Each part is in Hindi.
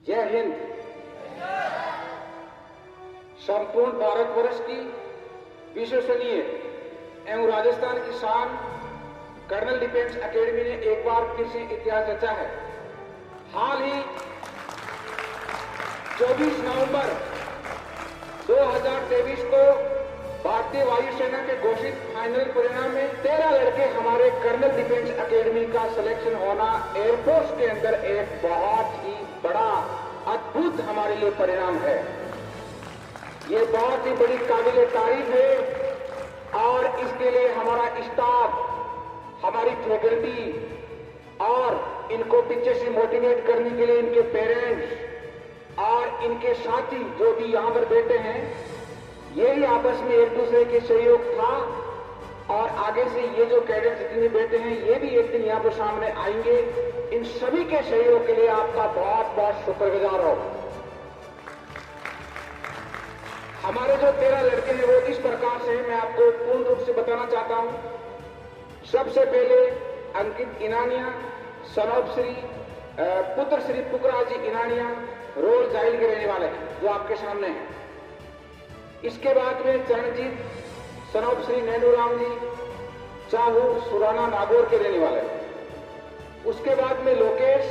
जय हिंद। संपूर्ण भारतवर्ष की विश्वसनीय एवं राजस्थान की शान कर्नल डिफेंस एकेडमी ने एक बार फिर से इतिहास रचा है। हाल ही 24 नवंबर 2023 को भारतीय वायुसेना के घोषित फाइनल परिणाम में 13 लड़के हमारे कर्नल डिफेंस एकेडमी का सिलेक्शन होना एयरफोर्स के अंदर एक बहुत ही बड़ा अद्भुत हमारे लिए परिणाम है। ये बहुत ही बड़ी काबिले तारीफ है और इसके लिए हमारा स्टाफ, हमारी फैकल्टी और इनको पीछे से मोटिवेट करने के लिए इनके पेरेंट्स और इनके साथी जो भी यहां पर बैठे हैं, यही आपस में एक दूसरे के सहयोग था। और आगे से ये जो कैडेट्स जितने बैठे हैं ये भी एक दिन यहां पर सामने आएंगे। इन सभी के सहयोग के लिए आपका बहुत बहुत शुक्रगुजार हो। हमारे जो 13 लड़के हैं वो इस प्रकार से मैं आपको पूर्ण रूप से बताना चाहता हूं। सबसे पहले अंकित इनानिया, सनौब श्री पुत्र श्री पुखराज जी इनानिया रोल जाइल के रहने वाले हैं जो आपके सामने हैं। इसके बाद में चरणजीत सनौब श्री नैनूराम जी चाहू सुराना नागौर के रहने वाले हैं। उसके बाद में लोकेश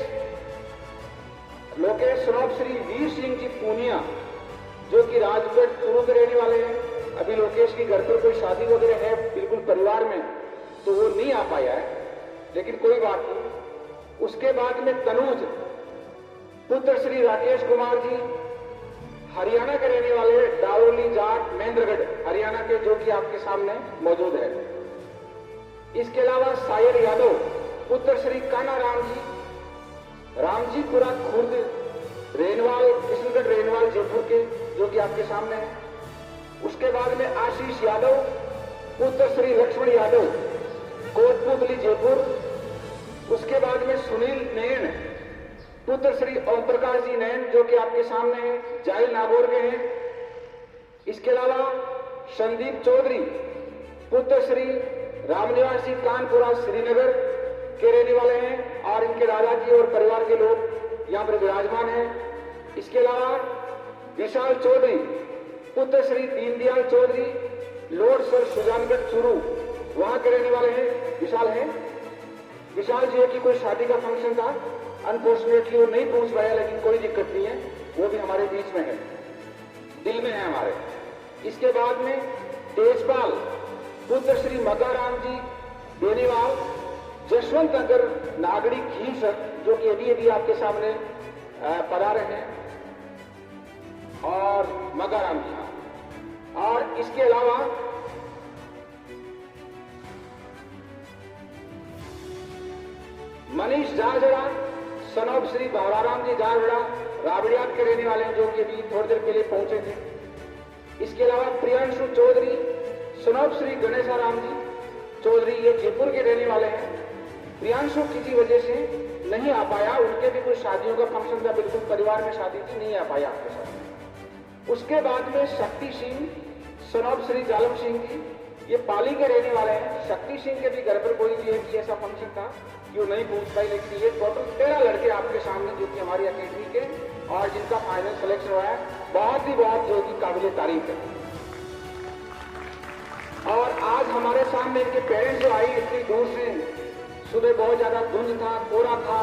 सनौब श्री वीर सिंह जी पूनिया जो कि राजगढ़ चूरू के रहने वाले हैं। अभी लोकेश की घर पर कोई शादी वगैरह है बिल्कुल परिवार में, तो वो नहीं आ पाया है, लेकिन कोई बात नहीं। उसके बाद में तनुज पुत्र श्री राकेश कुमार जी हरियाणा के रहने वाले, डारोली जाट महेंद्रगढ़ हरियाणा के, जो कि आपके सामने मौजूद है। इसके अलावा सायर यादव पुत्र श्री काना रामजीपुरा खुर्द रेनवाल किशनगढ़ रेनवाल जयपुर के, जो कि आपके सामने है। उसके बाद में आशीष यादव पुत्र श्री लक्ष्मण यादव कोटपुतली जयपुर। उसके बाद में सुनील नैन पुत्र श्री ओम प्रकाश जी नैन जो कि आपके सामने है, जाइल नागौर के हैं। इसके अलावा संदीप चौधरी पुत्र श्री रामनिवास जी कानपुरा श्रीनगर के रहने वाले हैं और इनके दादाजी और परिवार के लोग यहां पर विराजमान हैं। इसके अलावा विशाल चौधरी पुत्र श्री दीनदयाल चौधरी लोड सर सुजानगढ़ चूरू वहां के रहने वाले हैं। विशाल जी की कोई शादी का फंक्शन था, अनफॉर्चुनेटली वो नहीं पहुंच पाया, लेकिन कोई दिक्कत नहीं है, वो भी हमारे बीच में है, दिल में है हमारे। इसके बाद में तेजपाल पुत्र श्री मगाराम जी बेनीवाल जसवंत नगर नागड़ी खीसर जो कि अभी आपके सामने पढ़ा रहे हैं, और मगाराम जी। और इसके अलावा मनीष जारजड़ा सनौब श्री बावराराम जी जारजड़ा राबड़ियात के रहने वाले हैं, जो कि अभी थोड़ी देर पहले पहुंचे थे। इसके अलावा प्रियांशु चौधरी सनौब श्री गणेशाराम जी चौधरी, ये जयपुर के रहने वाले हैं। प्रियांशु किसी वजह से नहीं आ पाया, उनके भी कुछ शादियों का फंक्शन था, बिल्कुल परिवार में शादी थी, नहीं आ पाया आपके साथ। उसके बाद में शक्ति सिंह सनौब श्री जालम सिंह जी, ये पाली के रहने वाले हैं। शक्ति सिंह के भी घर पर कोई भी ऐसा फंक्शन था कि वो नहीं पहुंच पाई, लेकिन ये टोटल 13 लड़के आपके सामने जो कि हमारी अकेडमी के और जिनका फाइनल सिलेक्शन हुआ है, बहुत ही बहुत जो कि काबिले तारीफ है। और आज हमारे सामने इनके पेरेंट्स जो आई इतनी दूर से, सुबह बहुत ज्यादा धुंध था, कोहरा था,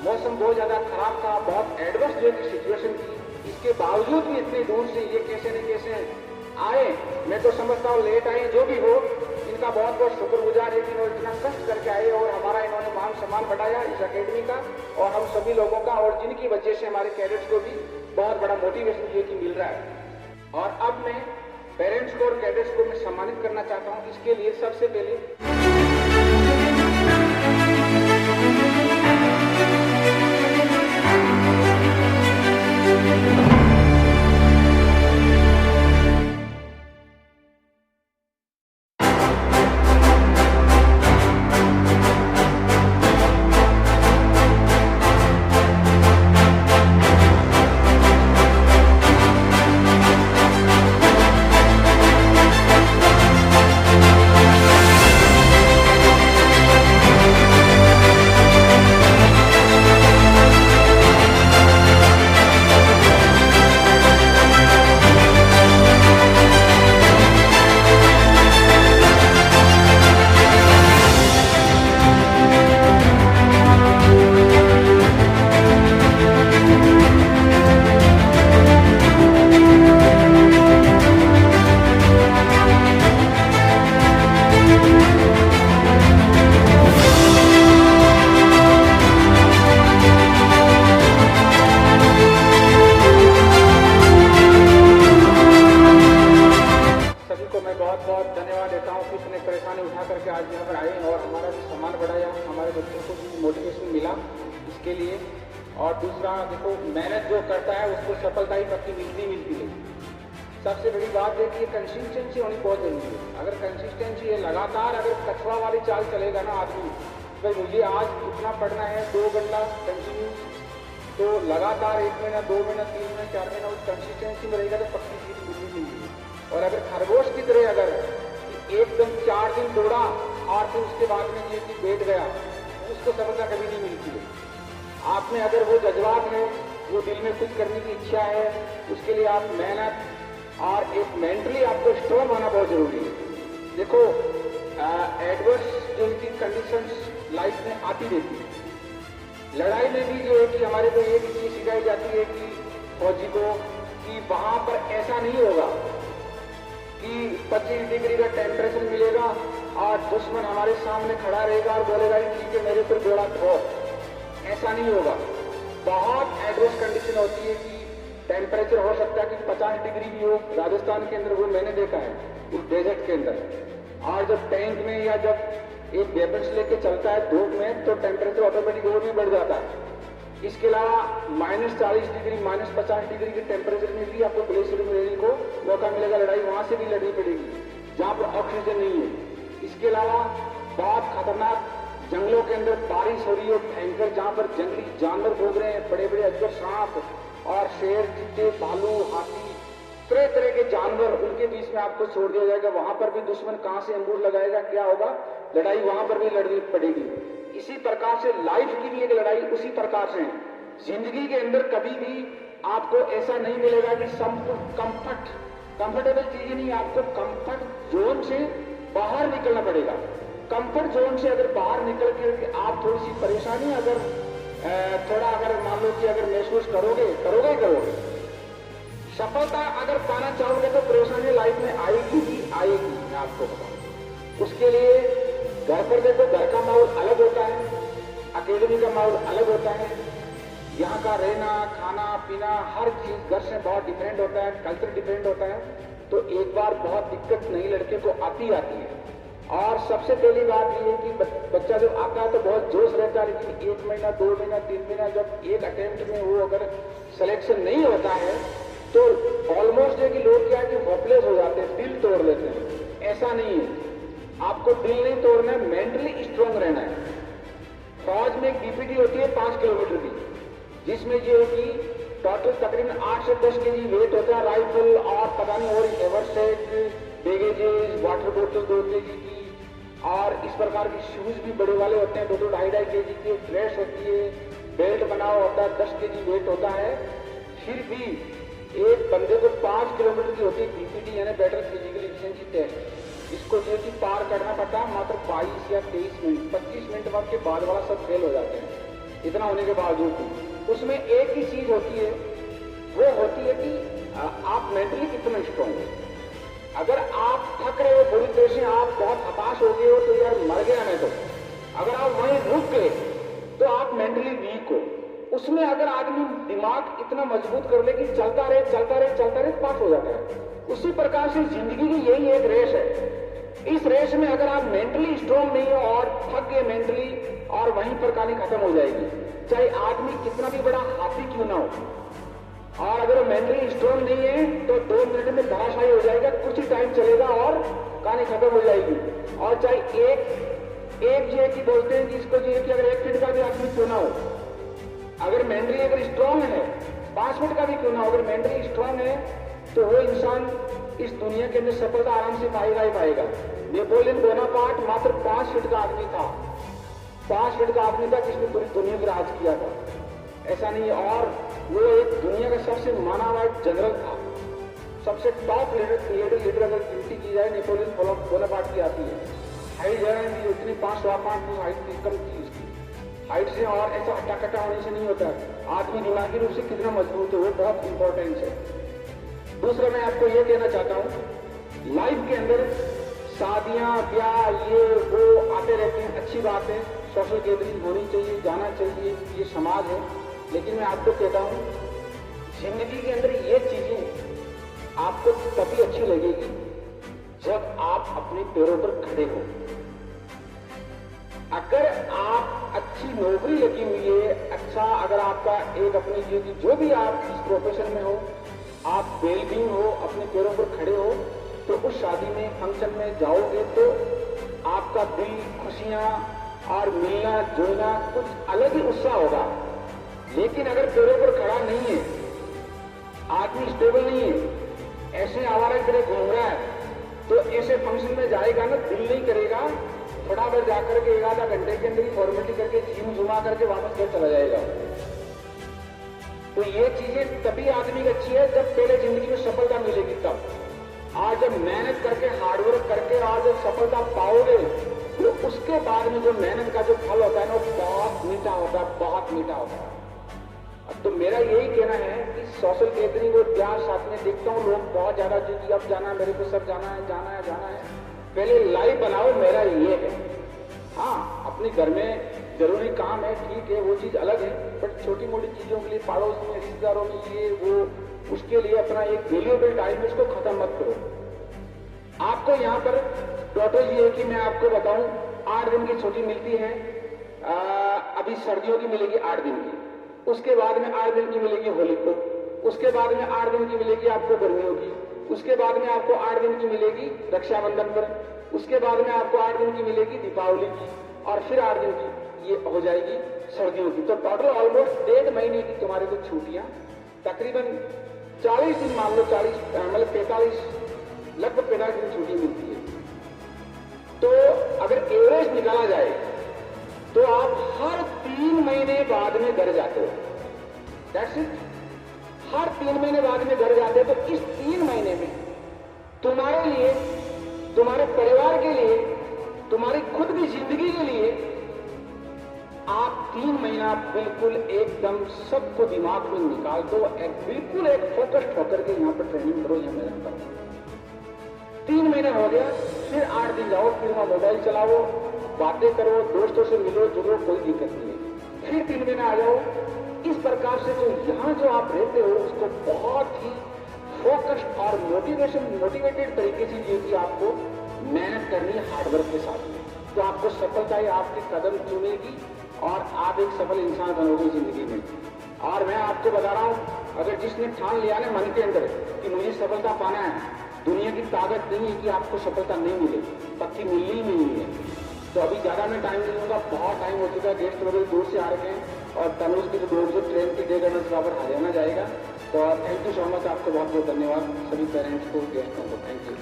मौसम बहुत ज्यादा खराब था, बहुत एडवर्स जो की सिचुएशन थी, इसके बावजूद भी इतनी दूर से ये कैसे न कैसे आए। मैं तो समझता हूँ लेट आए, जो भी हो, इनका बहुत बहुत शुक्रगुजार है कि इन्होंने इतना कष्ट करके आए और हमारा इन्होंने मान सम्मान बढ़ाया इस अकेडमी का और हम सभी लोगों का, और जिनकी वजह से हमारे कैडेट्स को भी बहुत बड़ा मोटिवेशन जो कि मिल रहा है। और अब मैं पेरेंट्स को और कैडेट्स को मैं सम्मानित करना चाहता हूँ। इसके लिए सबसे पहले दूसरा देखो, मेहनत जो करता है उसको सफलता ही पक्की मिलती है। सबसे बड़ी बात देखिए, कंसिस्टेंसी होनी बहुत जरूरी है। अगर कंसिस्टेंसी है, लगातार अगर कछुआ वाली चाल चलेगा ना आदमी, भाई मुझे आज इतना पढ़ना है 2 घंटा कंटिन्यू, तो लगातार 1 महीना 2 महीना 3 महीना 4 महीना उस कंसिस्टेंसी में रहेगा तो पक्की चीज मिलती है। और अगर खरगोश की तरह अगर एकदम 4 दिन दौड़ा और फिर उसके बाद में ये कि बैठ गया, उसको सफलता कभी नहीं मिलती है। आप में अगर वो जज्बात है, वो दिल में कुछ करने की इच्छा है, उसके लिए आप मेहनत और एक मेंटली आपको स्ट्रॉन्ग होना बहुत जरूरी है। देखो, एडवर्स जो इनकी कंडीशंस लाइफ में आती रहती है। लड़ाई में भी जो है कि हमारे को एक चीज सिखाई जाती है कि फौजी को कि वहां पर ऐसा नहीं होगा कि 25 डिग्री का टेम्परेचर मिलेगा और दुश्मन हमारे सामने खड़ा रहेगा और बोलेगा ठीक है मेरे पर गोला ठोक, ऐसा नहीं होगा। बहुत एडवर्स कंडीशन होती है कि टेम्परेचर हो सकता है कि 50 डिग्री भी हो। राजस्थान के अंदर वो मैंने देखा है उस डेजर्ट के अंदर। और जब टैंक में या जब एक वेपन्स लेके चलता है धूप में, तो टेम्परेचर ऑटोमेटिक और भी बढ़ जाता है। इसके अलावा -40 डिग्री -50 डिग्री के टेम्परेचर में भी आपको ग्लेशियर में रहने को मौका मिलेगा। लड़ाई वहां से भी लड़नी पड़ेगी जहां पर ऑक्सीजन नहीं है। इसके अलावा बहुत खतरनाक जंगलों के अंदर बारिश हो रही है, भयंकर, जहां पर जंगली जानवर घूम रहे हैं, बड़े बड़े अजगर, सांप और शेर, चीते, भालू, हाथी, तरह तरह के जानवर, उनके बीच में आपको छोड़ दिया जाएगा। वहां पर भी दुश्मन कहां से अंबूर लगाएगा, क्या होगा, लड़ाई वहां पर भी लड़नी पड़ेगी। इसी प्रकार से लाइफ की भी एक लड़ाई उसी प्रकार से है। जिंदगी के अंदर कभी भी आपको ऐसा नहीं मिलेगा कि कंफर्टेबल चीजें नहीं, आपको कंफर्ट जोन से बाहर निकलना पड़ेगा। कंफर्ट जोन से अगर बाहर निकल के आप थोड़ी सी परेशानी थोड़ा अगर मान लो कि अगर महसूस करोगे। सफलता अगर पाना चाहोगे तो परेशानी लाइफ में आएगी ही आएगी, मैं आपको बताऊं। उसके लिए घर पर देखो, घर का माहौल अलग होता है, अकेडमी का माहौल अलग होता है, यहाँ का रहना, खाना पीना, हर चीज घर से बहुत डिफरेंट होता है, कल्चर डिफरेंट होता है। तो एक बार बहुत दिक्कत नई लड़के को आती है। और सबसे पहली बात ये है कि बच्चा जब आता है तो बहुत जोश रहता है, लेकिन 1 महीना 2 महीना 3 महीना जब एक अटेम्प्ट में वो अगर सिलेक्शन नहीं होता है तो ऑलमोस्ट है कि लोग क्या है कि होपलेस हो जाते हैं, दिल तोड़ लेते हैं। ऐसा नहीं है, आपको दिल नहीं तोड़ना है, मेंटली स्ट्रांग रहना है। फौज में एक डीपीटी होती है 5 किलोमीटर की, जिसमें ये है कि टोटल तकरीबन 8 से 10 केजी वेट होता है, राइफल और पता नहीं और एवरसेट, बैगेजेस, वाटर बोतल 2 केजी की, और इस प्रकार के शूज भी बड़े वाले होते हैं, 2-2.5 केजी की, ड्रेस होती है, बेल्ट बना हुआ होता है, 10 केजी वेट होता है। फिर भी एक बंदे को 5 किलोमीटर की होती है डीपीटी, यानी बेटर फिजिकल एफिशिएंसी टेस्ट। इसको जो कि पार करना पड़ता है मात्र 22 या 23 मिनट, 25 मिनट के बाद वाला सब फेल हो जाते हैं। इतना होने के बावजूद उसमें एक ही चीज होती है, वो होती है कि आप मेंटली कितना स्ट्रांग हो। अगर आप थक रहे हो बुरी तरह से, आप बहुत हताश हो गए हो तो यार मर गया मैं तो, अगर आप वहीं रुक गए तो आप मेंटली वीक हो। उसमें अगर आदमी दिमाग इतना मजबूत कर ले कि चलता रहे पास हो जाता है। उसी प्रकार से जिंदगी की यही एक रेस है। इस रेस में अगर आप मेंटली स्ट्रांग नहीं हो और थक गए मेंटली, और वहीं पर कहानी खत्म हो जाएगी, चाहे आदमी कितना भी बड़ा हाथी क्यों ना हो। और अगर मेंटली स्ट्रांग नहीं है तो 2 मिनट में धराशायी हो जाएगा, कुछ ही टाइम चलेगा और कहानी खत्म हो जाएगी। और चाहे एक जो कि बोलते हैं कि इसको जो है कि अगर 1 फीट का भी आदमी क्यों ना हो, अगर मेंटली अगर स्ट्रांग है, 5 फीट का भी क्यों ना हो, अगर मेंटली स्ट्रांग है तो वो इंसान इस दुनिया के अंदर सफलता आराम से पाएगा ही पाएगा। नेपोलियन बोनापार्ट मात्र 5 फीट का आदमी था, 5 फीट का आदमी था जिसने पूरी दुनिया पर राज किया था। ऐसा नहीं है, और वो एक दुनिया का सबसे माना हुआ जनरल था, सबसे टॉप लीडर अगर गिनती की जाए नेपोलियन बोनापार्ट की आती है। हाइट जरा उतनी 5.5 फुट हाइट कम थी उसकी हाइट से, और ऐसा हट्टा होने से नहीं होता। आदमी दिमागी रूप से कितना मजबूत है, वो बहुत इंपॉर्टेंट है। दूसरा मैं आपको ये कहना चाहता हूँ, लाइफ के अंदर शादियां ब्याह ये वो आते रहते हैं, अच्छी बात है, सोशल गैदरिंग होनी चाहिए, जाना चाहिए, ये समाज है। लेकिन मैं आपको कहता हूँ जिंदगी के अंदर ये चीजें आपको तभी अच्छी लगेगी जब आप अपने पैरों पर खड़े हो। अगर आप अच्छी नौकरी लगी हुई है, अच्छा अगर आपका एक अपनी जो भी आप इस प्रोफेशन में हो, आप वेलबींग हो, अपने पैरों पर खड़े हो, तो उस शादी में फंक्शन में जाओगे तो आपका दिल खुशियां और मिलना जुलना कुछ अलग ही उत्साह होगा। लेकिन अगर पैरों पर खड़ा नहीं है, आदमी स्टेबल नहीं है, ऐसे आवारा की तरह घूम रहा है, तो ऐसे फंक्शन में जाएगा ना, दिल नहीं करेगा, फटाफट जाकर के 1 आधा घंटे के अंदर ही फॉर्मेलिटी करके झीम झुमा करके वापस घर चला जाएगा। तो ये चीजें तभी आदमी की अच्छी है जब पहले जिंदगी में सफलता मिलेगी तब। आज जब मेहनत करके हार्डवर्क करके और जब सफलता पाओगे तो उसके बाद में जो मेहनत का जो फल होता है ना, वो बहुत मीठा होता है, बहुत मीठा होता है। अब तो मेरा यही कहना है कि सोशल गैदरिंग और ब्याह साथ में देखता हूँ लोग बहुत ज्यादा जो कि अब जाना, मेरे को सब जाना है, जाना है, जाना है। पहले लाइफ बनाओ, मेरा ये है। हाँ, अपने घर में जरूरी काम है, ठीक है, वो चीज अलग है, बट छोटी मोटी चीजों के लिए, पड़ोस में, रिश्तेदारों के लिए, वो उसके लिए अपना एक वैल्यूएबल टाइम इसको खत्म मत करो। आपको यहाँ पर टोटल ये है कि मैं आपको बताऊं, 8 दिन की छुट्टी मिलती है। अभी सर्दियों की मिलेगी 8 दिन की, उसके बाद में 8 दिन की मिलेगी होली को, उसके बाद में 8 दिन की मिलेगी आपको गर्मियों की, उसके बाद में आपको 8 दिन की मिलेगी रक्षाबंधन पर, उसके बाद में आपको 8 दिन की मिलेगी दीपावली की, और फिर 8 दिन की ये हो जाएगी सर्दियों की। तो टोटल ऑलमोस्ट 1.5 महीने की तुम्हारे को छुट्टियां, तकरीबन 40 दिन मान लो, 40 मतलब 45, लगभग 45 दिन छुट्टी मिलती है। तो अगर एवरेज निकाला जाए तो आप हर 3 महीने बाद में घर जाते हो। दैट्स इट, हर 3 महीने बाद में घर जाते हो। तो इस 3 महीने में तुम्हारे लिए, तुम्हारे परिवार के लिए, तुम्हारी खुद की जिंदगी के लिए आप 3 महीना बिल्कुल एकदम सबको दिमाग में निकाल दो, बिल्कुल एक फोकस्ड होकर के यहाँ पर ट्रेनिंग करो। यहाँ मेरा करो, 3 महीने हो गया, फिर 8 दिन जाओ, फिर वहां मोबाइल चलाओ, बातें करो, दोस्तों से मिलो जुलो, कोई दिक्कत नहीं है। फिर 3 महीने आ जाओ। इस प्रकार से जो आप रहते हो उसको बहुत ही फोकस्ड और मोटिवेटेड तरीके से जो कि आपको मेहनत करनी है हार्डवर्क के साथ में, तो आपको सफलता ही आपके कदम चुनेगी और आप एक सफल इंसान बनोगे जिंदगी में। और मैं आपको बता रहा हूं, अगर जिसने ठान लिया ना मन के अंदर कि मुझे सफलता पाना है, दुनिया की ताकत नहीं है कि आपको सफलता नहीं मिलेगी, पक्की मिलनी ही नहीं है। तो अभी ज्यादा मैं टाइम नहीं लूंगा, बहुत टाइम हो चुका है, गेस्ट वगैरह दूर से आ रहे हैं, और तनुज की तो दूर से ट्रेन की जगह बराबर हरियाणा जाएगा। तो थैंक यू सो मच, आपको बहुत बहुत धन्यवाद सभी पेरेंट्स को, गेस्टों को, थैंक यू।